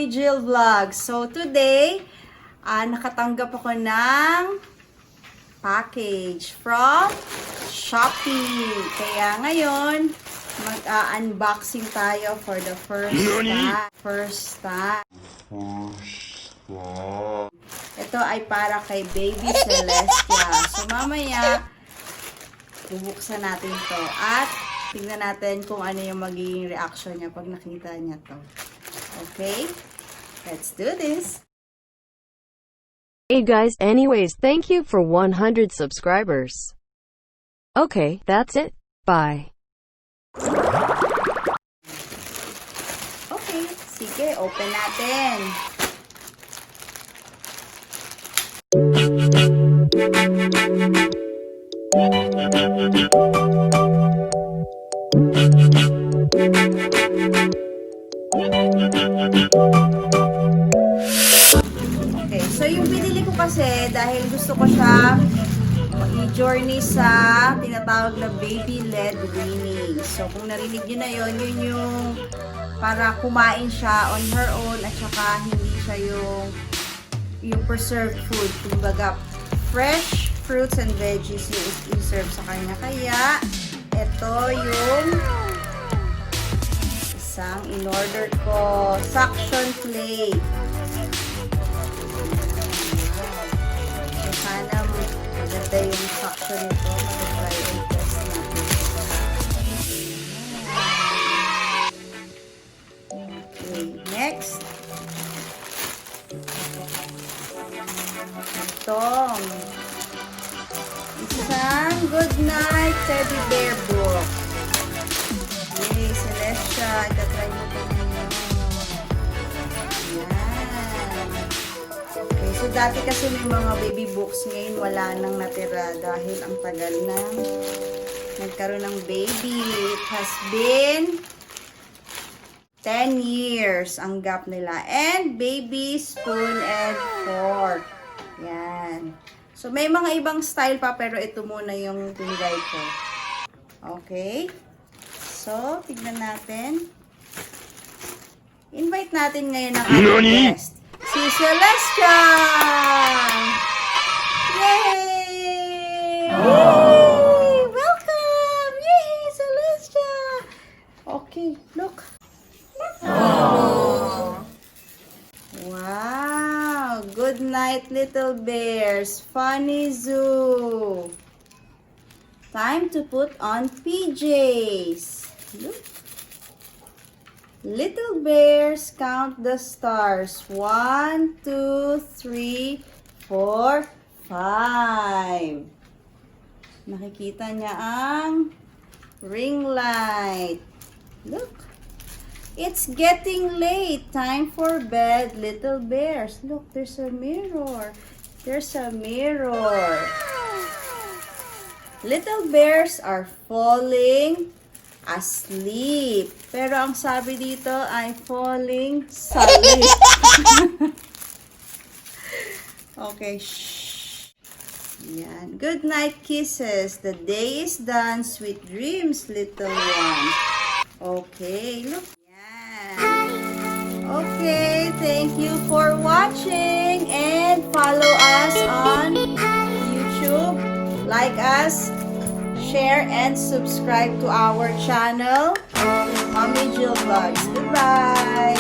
Mommy Jill Vlog. So today, nakatanggap ako ng package from Shopee. Kaya ngayon, mag-unboxing tayo for the first time. Ito ay para kay Baby Celestia. So mamaya, bubuksan natin to at tingnan natin kung ano yung magiging reaction niya pag nakita niya to. Okay? Let's do this! Hey guys, anyways, thank you for 100 subscribers. Okay, that's it. Bye. Okay, sige, open natin. Okay, so yung binili ko kasi dahil gusto ko siya i-journey sa tinatawag na Baby-Led Weaning. So kung narinig nyo na yun yung para kumain siya on her own at saka hindi siya yung preserved food. Kumbaga, fresh fruits and veggies yung i-serve sa kanya. Kaya, ito yung isang in-order ko. Suction plate. So, sana maganda yung suction nito. Mag-try and test natin. Okay, next. Itong isang good night teddy bear book. Yay, Celestia. Itatry mo ito ngayon. Yan. Okay, so dati kasi may mga baby books. Ngayon wala nang natira dahil ang tagal na nagkaroon ng baby. It has been 10 years ang gap nila. And baby spoon and fork. Yan. So, may mga ibang style pa, pero ito muna yung tinigay ko. Okay. So, tignan natin. Invite natin ngayon ang ating guest. Si Celestia! Yay! Yay! Welcome! Yay, Celestia! Okay, look. Oh. Wow! Good night, little bears. Funny zoo. Time to put on PJs. Look. Little bears, count the stars. 1, 2, 3, 4, 5. Nakikita niya ang ring light. Look. It's getting late. Time for bed, little bears. Look, there's a mirror. There's a mirror. Little bears are falling asleep. Pero ang sabi dito ay falling asleep. Okay, shh. Yan. Good night kisses. The day is done. Sweet dreams, little ones. Okay, look. Okay, thank you for watching and follow us on YouTube. Like us, share and subscribe to our channel, Mommy Jill Vlogs. Goodbye!